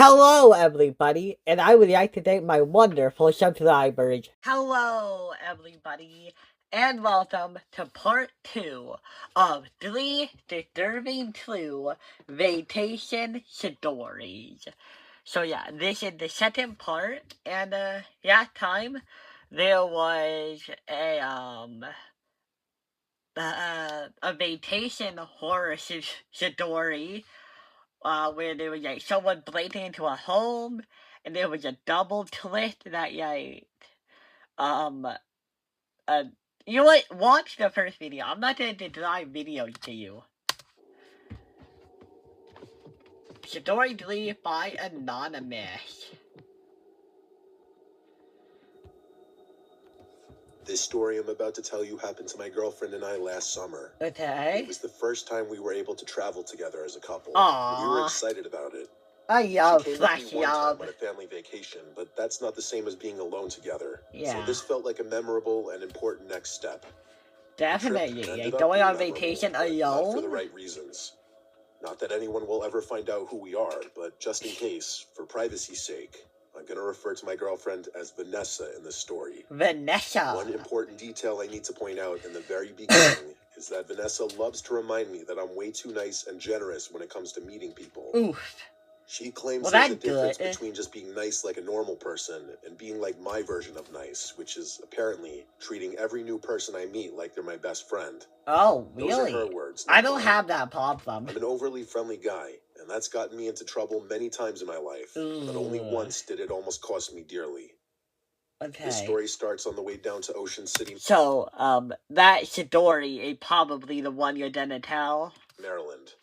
Hello, everybody, and I would like to thank my wonderful subscribers. Hello, everybody, and welcome to part 2 of 3 Disturbing True Vacation Stories. So yeah, this is the second part, and last time there was a vacation horror story where there was like someone breaking into a home, and there was a double twist that um uh you know what? Watch the first video. I'm not gonna describe videos to you. Story 3 by Anonymous. This story I'm about to tell you happened to my girlfriend and I last summer. Okay. It was the first time we were able to travel together as a couple. Aww. And we were excited about it. I love She came Flash with me one time on a family vacation, but that's not the same as being alone together. Yeah. So this felt like a memorable and important next step. Definitely. Like going on vacation alone? Not for the right reasons. Not that anyone will ever find out who we are, but just in case, for privacy's sake, I'm going to refer to my girlfriend as Vanessa in this story. Vanessa. One important detail I need to point out in the very beginning is that Vanessa loves to remind me that I'm way too nice and generous when it comes to meeting people. Oof. She claims there's a difference between just being nice like a normal person and being like my version of nice, which is apparently treating every new person I meet like they're my best friend. Oh, really? Those are her words. I don't have that problem. I'm an overly friendly guy, and that's gotten me into trouble many times in my life. But only once did it almost cost me dearly. Okay. This story starts on the way down to Ocean City. So, that story is probably the one you're gonna tell. Maryland.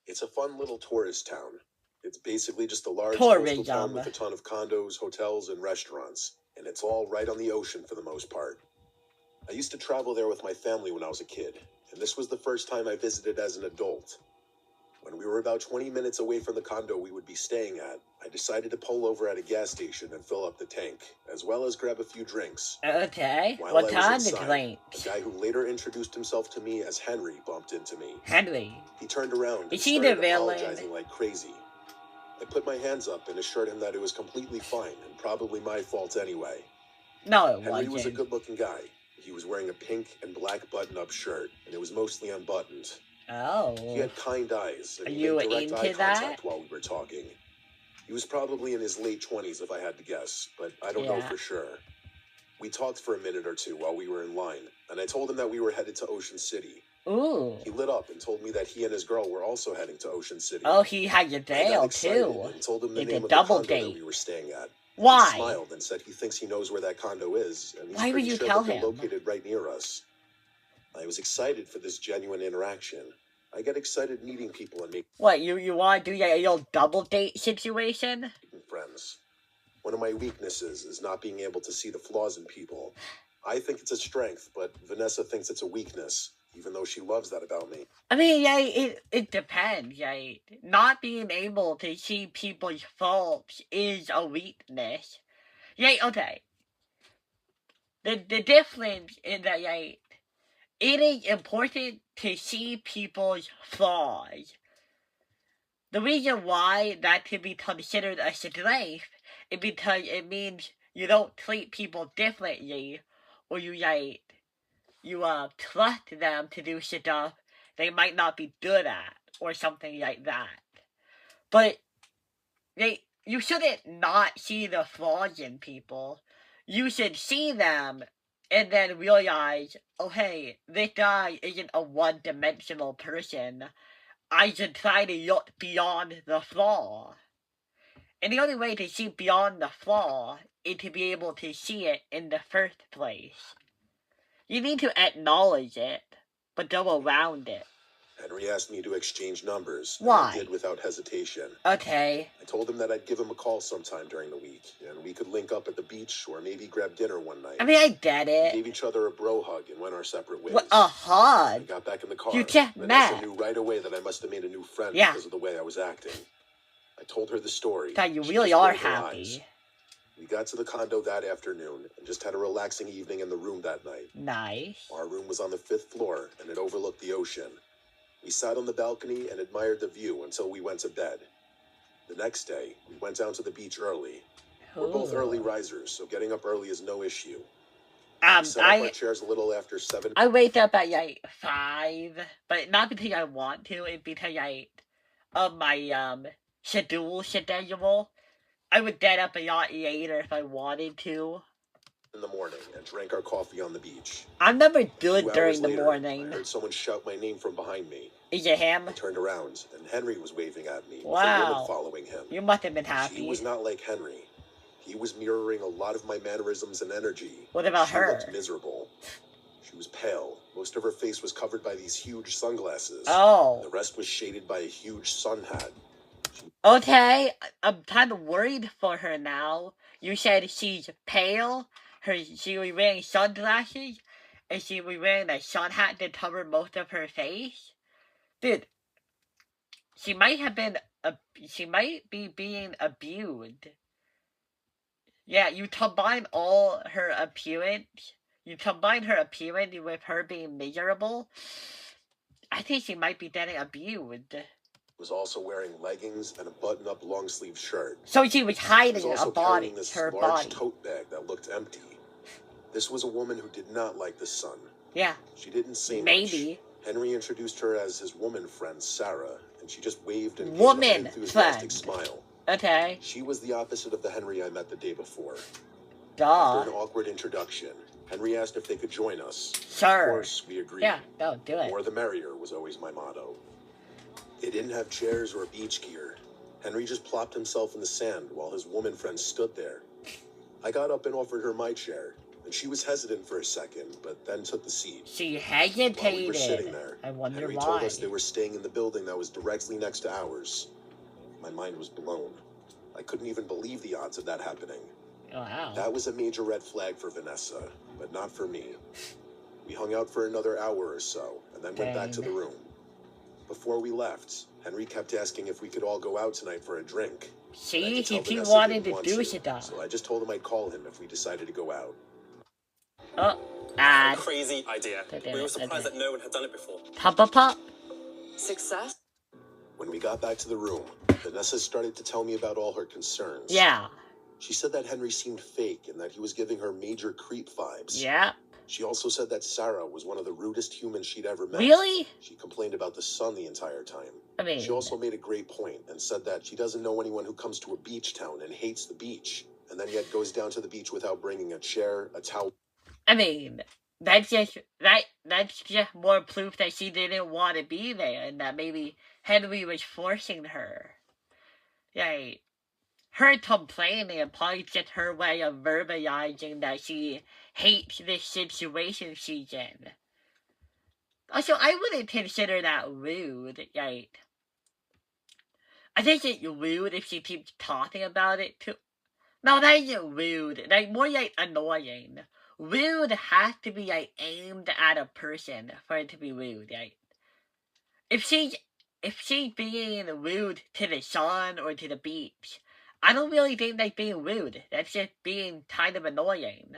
It's a fun little tourist town. It's basically just a large coastal town with a ton of condos, hotels, and restaurants. And it's all right on the ocean for the most part. I used to travel there with my family when I was a kid, and this was the first time I visited as an adult. When we were about 20 minutes away from the condo we would be staying at, I decided to pull over at a gas station and fill up the tank, as well as grab a few drinks. Okay, what kind of drinks? The guy who later introduced himself to me as Henry bumped into me. Henry? He turned around and started apologizing like crazy. I put my hands up and assured him that it was completely fine and probably my fault anyway. No, it wasn't. Henry was a good-looking guy. He was wearing a pink and black button-up shirt, and it was mostly unbuttoned. Oh. He had kind eyes, and he made direct eye contact while we were talking. He was probably in his late 20s if I had to guess, but I don't know for sure. We talked for a minute or two while we were in line, and I told him that we were headed to Ocean City. Ooh. He lit up and told me that he and his girl were also heading to Ocean City. Oh, he had a date too. And told him the name of the double condo date that we were staying at. Why? He smiled and said he thinks he knows where that condo is, and he's Why would pretty you sure tell that they're him? located right near us. I was excited for this genuine interaction. I get excited meeting people and making What, you want to do a little double date situation? friends. One of my weaknesses is not being able to see the flaws in people. I think it's a strength, but Vanessa thinks it's a weakness, even though she loves that about me. I mean, yeah, it depends, right? Not being able to see people's faults is a weakness. Yeah, okay. The difference is that, right, it is important to see people's flaws. The reason why that could be considered a strength is because it means you don't treat people differently, or you trust them to do stuff they might not be good at, or something like that. But you shouldn't not see the flaws in people. You should see them and then realize, oh hey, this guy isn't a one-dimensional person. I should try to look beyond the flaw. And the only way to see beyond the flaw is to be able to see it in the first place. You need to acknowledge it, but go around it. Henry asked me to exchange numbers. Why? I did without hesitation. Okay. I told him that I'd give him a call sometime during the week, and we could link up at the beach or maybe grab dinner one night. I mean, I get it. We gave each other a bro hug and went our separate ways. What, a hug? I got back in the car. You just Vanessa met. knew right away that I must have made a new friend because of the way I was acting. I told her the story. That you really are happy. We got to the condo that afternoon and just had a relaxing evening in the room that night. Nice. Our room was on the 5th floor and it overlooked the ocean. We sat on the balcony and admired the view until we went to bed. The next day, we went down to the beach early. We're both early risers, so getting up early is no issue. We set up our chairs a little after 7. I wake up at like 5, but not because I want to, it's because of my schedule. I would get up a lot later if I wanted to. In the morning and drank our coffee on the beach. I'm never good during the morning. I heard someone shout my name from behind me. Is it him? I turned around and Henry was waving at me. Wow. With a woman following him. You must have been happy. She was not like Henry. He was mirroring a lot of my mannerisms and energy. What about her? She looked miserable. She was pale. Most of her face was covered by these huge sunglasses. Oh. The rest was shaded by a huge sun hat. Okay, I'm kind of worried for her now. You said she's pale. She was wearing sunglasses, and she was wearing a sun hat to cover most of her face. Dude, she might be being abused. Yeah, you combine her appearance with her being miserable. I think she might be getting abused. Was also wearing leggings and a button-up long-sleeve shirt. So she was hiding her body. Large tote bag that looked empty. This was a woman who did not like the sun. Yeah. She didn't say much. Henry introduced her as his woman friend, Sarah, and she just waved and gave an enthusiastic smile. Okay. She was the opposite of the Henry I met the day before. Duh. After an awkward introduction, Henry asked if they could join us. Sure. Of course, we agreed. Yeah, no, do it. More the merrier was always my motto. They didn't have chairs or beach gear. Henry just plopped himself in the sand while his woman friend stood there. I got up and offered her my chair, and she was hesitant for a second, but then took the seat. She hesitated. While we were sitting there, I wonder Henry why. told us they were staying in the building that was directly next to ours. My mind was blown. I couldn't even believe the odds of that happening. Wow. That was a major red flag for Vanessa, but not for me. We hung out for another hour or so, and then went back to the room. Before we left, Henry kept asking if we could all go out tonight for a drink. See, he wanted to do it. So I just told him I'd call him if we decided to go out. Oh, ad. Crazy idea. We were surprised that no one had done it before. Pop. Success? When we got back to the room, Vanessa started to tell me about all her concerns. Yeah. She said that Henry seemed fake and that he was giving her major creep vibes. Yeah. She also said that Sarah was one of the rudest humans she'd ever met. Really? She complained about the sun the entire time. I mean... She also made a great point and said that she doesn't know anyone who comes to a beach town and hates the beach, and then yet goes down to the beach without bringing a chair, a towel... I mean, that's just more proof that she didn't want to be there, and that maybe Henry was forcing her. Like, her complaining is probably just her way of verbalizing that she hates this situation she's in. Also, I wouldn't consider that rude. Like, I think it's rude if she keeps talking about it too. No, that isn't rude. Like, more like annoying. Rude has to be like aimed at a person for it to be rude. Like, if she's being rude to the sun or to the beach, I don't really think that's being rude. That's just being kind of annoying.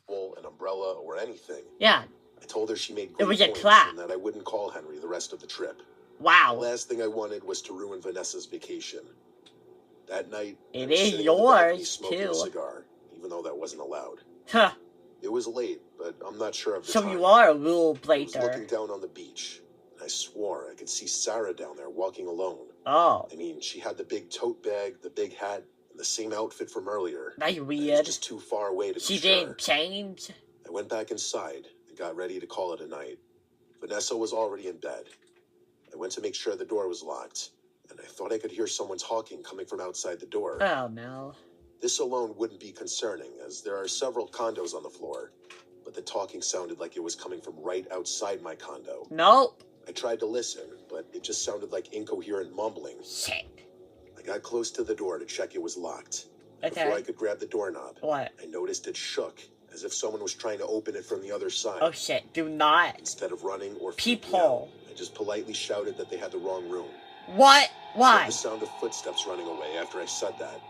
An umbrella or anything. Yeah. I told her she made great points and that I wouldn't call Henry the rest of the trip. Wow. The last thing I wanted was to ruin Vanessa's vacation. That night, it is yours smoking a cigar, even though that wasn't allowed. Huh. It was late, but I'm not sure of the time. So you are a rule breaker. I was looking down on the beach, and I swore I could see Sarah down there walking alone. Oh. I mean, she had the big tote bag, the big hat, and the same outfit from earlier. That's weird. It was just too far away to be sure. She didn't change? I went back inside and got ready to call it a night. Vanessa was already in bed. I went to make sure the door was locked, and I thought I could hear someone talking coming from outside the door. Oh, no. This alone wouldn't be concerning, as there are several condos on the floor, but the talking sounded like it was coming from right outside my condo. Nope. I tried to listen, but it just sounded like incoherent mumbling. Shit. I got close to the door to check it was locked. Okay. Before I could grab the doorknob, what? I noticed it shook, as if someone was trying to open it from the other side. Oh shit, do not. Instead of running or peephole. I just politely shouted that they had the wrong room. What? Why? I heard the sound of footsteps running away after I said that.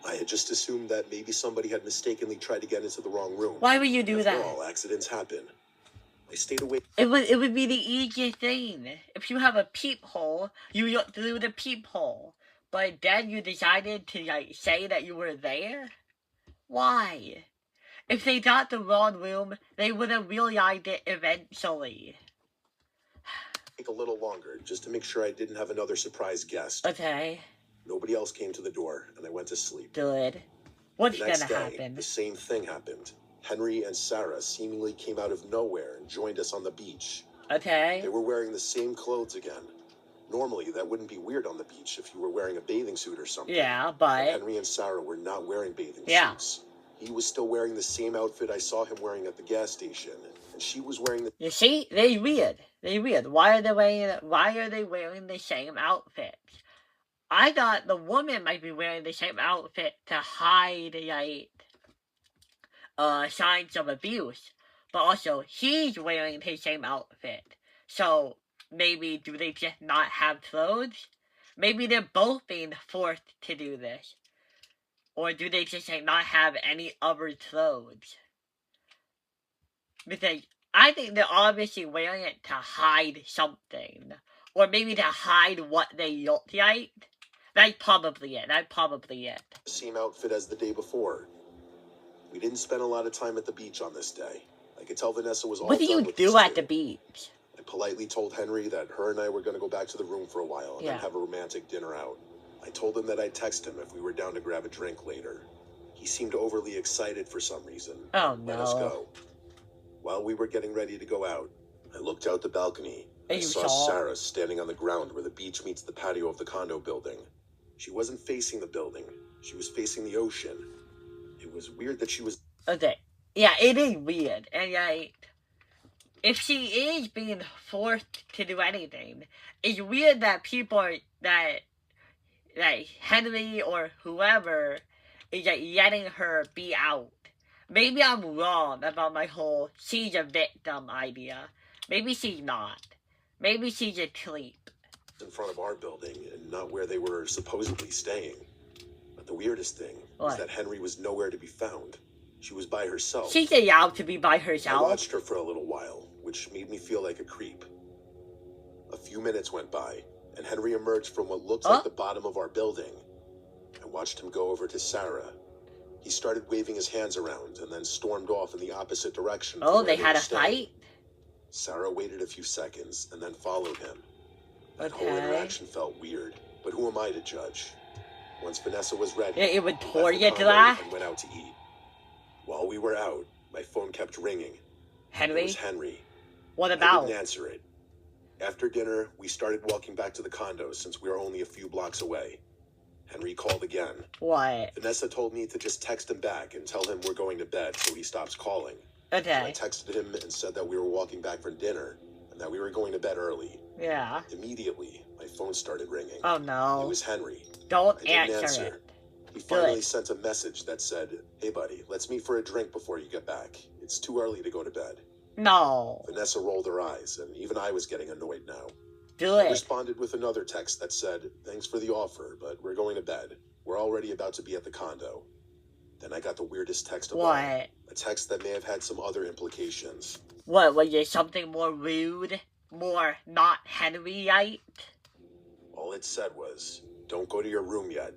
I had just assumed that maybe somebody had mistakenly tried to get into the wrong room. Why would you do that? After all, accidents happen. I stayed awake. It would be the easiest thing. If you have a peephole, you look through the peephole. But then you decided to, like, say that you were there? Why? If they got the wrong room, they would have realized it eventually. Take a little longer, just to make sure I didn't have another surprise guest. Okay. Nobody else came to the door, and I went to sleep. Good. What's the next gonna day, happen? The same thing happened. Henry and Sarah seemingly came out of nowhere and joined us on the beach. Okay. They were wearing the same clothes again. Normally, that wouldn't be weird on the beach if you were wearing a bathing suit or something. Yeah, but Henry and Sarah were not wearing bathing suits. He was still wearing the same outfit I saw him wearing at the gas station, and she was wearing the... You see? They're weird. They're weird. Why are they wearing the same outfits? I thought the woman might be wearing the same outfit to hide, like, signs of abuse. But also, he's wearing the same outfit. So, maybe do they just not have clothes? Maybe they're both being forced to do this. Or do they just, like, not have any other clothes? Because I think they're obviously wearing it to hide something. Or maybe to hide what they look like. That's probably it. Same outfit as the day before. We didn't spend a lot of time at the beach on this day. I could tell Vanessa was all What do done you with do this at the too. beach? I politely told Henry that her and I were going to go back to the room for a while and Yeah. then have a romantic dinner out. I told him that I'd text him if we were down to grab a drink later. He seemed overly excited for some reason. Oh, Let us no. go. While we were getting ready to go out, I looked out the balcony. And I you saw saw? Sarah standing on the ground where the beach meets the patio of the condo building. She wasn't facing the building. She was facing the ocean. It was weird that she was... Okay. Yeah, it is weird. And, like, if she is being forced to do anything, it's weird that people that Henry or whoever is, like, letting her be out. Maybe I'm wrong about my whole she's a victim idea. Maybe she's not. Maybe she's asleep. in front of our building and not where they were supposedly staying. But the weirdest thing was that Henry was nowhere to be found. She was by herself. She's allowed to be by I herself. watched her for a little while, which made me feel like a creep. A few minutes went by, and Henry emerged from what looked like the bottom of our building. I watched him go over to Sarah. He started waving his hands around and then stormed off in the opposite direction. Oh, they had a fight? Sarah waited a few seconds and then followed him. That whole interaction felt weird, but who am I to judge? Once Vanessa was ready, It would we pour left the you to condo that? and went out to eat. While we were out, my phone kept ringing. It Henry? was Henry. What I about? didn't answer it. After dinner, we started walking back to the condo since we were only a few blocks away. Henry called again. What? Vanessa told me to just text him back and tell him we're going to bed so he stops calling. So I Okay. texted him and said that we were walking back from dinner and that we were going to bed early. Yeah. Immediately, my phone started ringing. Oh It no. was Henry. Don't I didn't answer answer. it. He finally Good. sent a message that said, "Hey buddy, let's meet for a drink before you get back. It's too early to go to bed." No. Vanessa rolled her eyes, and even I was getting annoyed now. Do I it. responded with another text that said, "Thanks for the offer, but we're going to bed. We're already about to be at the condo." Then I got the weirdest text of all. What? A text that may have had some other implications. What, was it something more rude? More not Henry-like? All it said was, "Don't go to your room yet."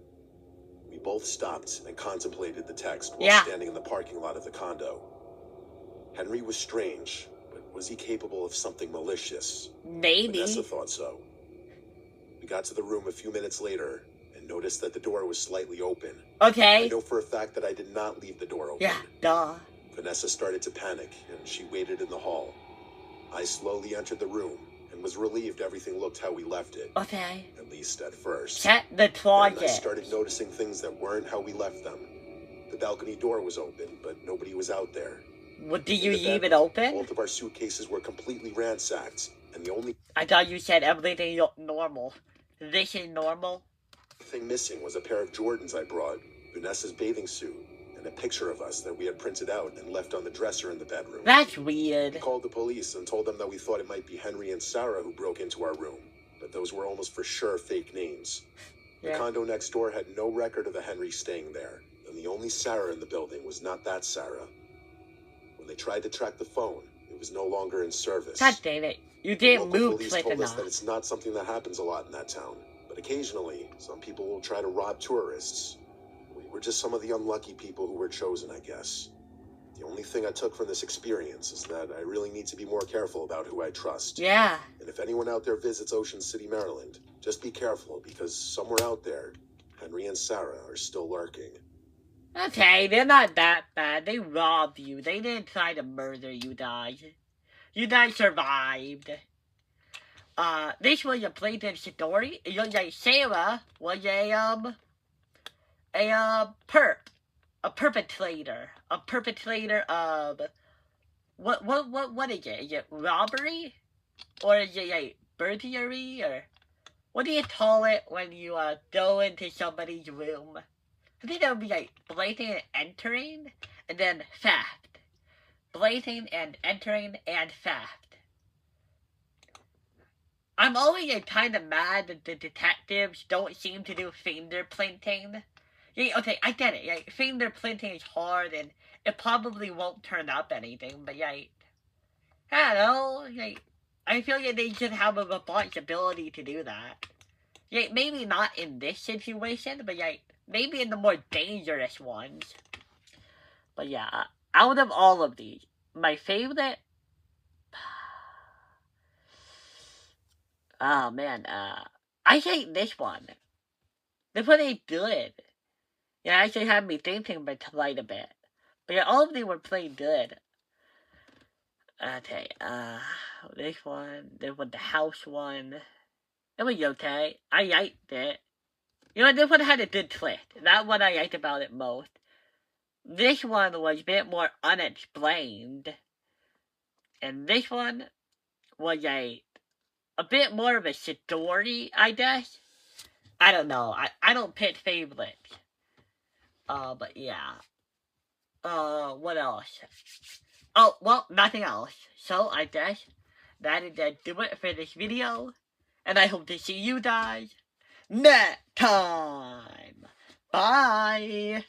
We both stopped and contemplated the text while standing in the parking lot of the condo. Henry was strange, but was he capable of something malicious? Maybe. Vanessa thought so. We got to the room a few minutes later and noticed that the door was slightly open. I Okay. know for a fact that I did not leave the door open. Yeah, duh. Vanessa started to panic, and she waited in the hall. I slowly entered the room and was relieved everything looked how we left it, Okay. at least at first. Check the Then I closet. started noticing things that weren't how we left them. The balcony door was open, but nobody was out there. What, did In you the leave it bedroom, open? Both of our suitcases were completely ransacked, and the only I thought you said everything looked normal. This is normal? thing missing was a pair of Jordans I brought, Vanessa's bathing suit, and a picture of us that we had printed out and left on the dresser in the bedroom. That's We weird. called the police and told them that we thought it might be Henry and Sarah who broke into our room, but those were almost for sure fake names. The Yeah. condo next door had no record of a Henry staying there, and the only Sarah in the building was not that Sarah. When they tried to track the phone, it was no longer in service. God damn it. You didn't move police quick told enough. us that it's not something that happens a lot in that town. But occasionally, some people will try to rob tourists. We were just some of the unlucky people who were chosen, I guess. The only thing I took from this experience is that I really need to be more careful about who I trust. Yeah. And if anyone out there visits Ocean City, Maryland, just be careful, because somewhere out there, Henry and Sarah are still lurking. Okay, they're not that bad. They robbed you. They didn't try to murder you guys. You guys survived. This was a blatant story. It was like Sarah was a perpetrator of, what is it? Is it robbery? Or is it like burglary? Or what do you call it when you, go into somebody's room? I think that would be like blatant entering, and then theft. Blatant and entering and theft. I'm always like, kind of mad that the detectives don't seem to do fingerprinting. Yeah, okay, I get it. Like, fingerprinting is hard, and it probably won't turn up anything, but like, I don't know, like, I feel like they should have a responsibility to do that. Like, maybe not in this situation, but like, maybe in the more dangerous ones. But yeah, out of all of these, my favorite... Oh man, I hate this one. This one ain't good. Yeah, it actually had me thinking about quite a bit. But yeah, all of them were pretty good. Okay, this one, the house one. It was okay. I liked it. You know, this one had a good twist. That one I liked about it most. This one was a bit more unexplained. And this one was a bit more of a story, I guess. I don't know. I don't pick favorites. But yeah. What else? Oh, well, nothing else. So, I guess that is do it for this video. And I hope to see you guys next time. Bye.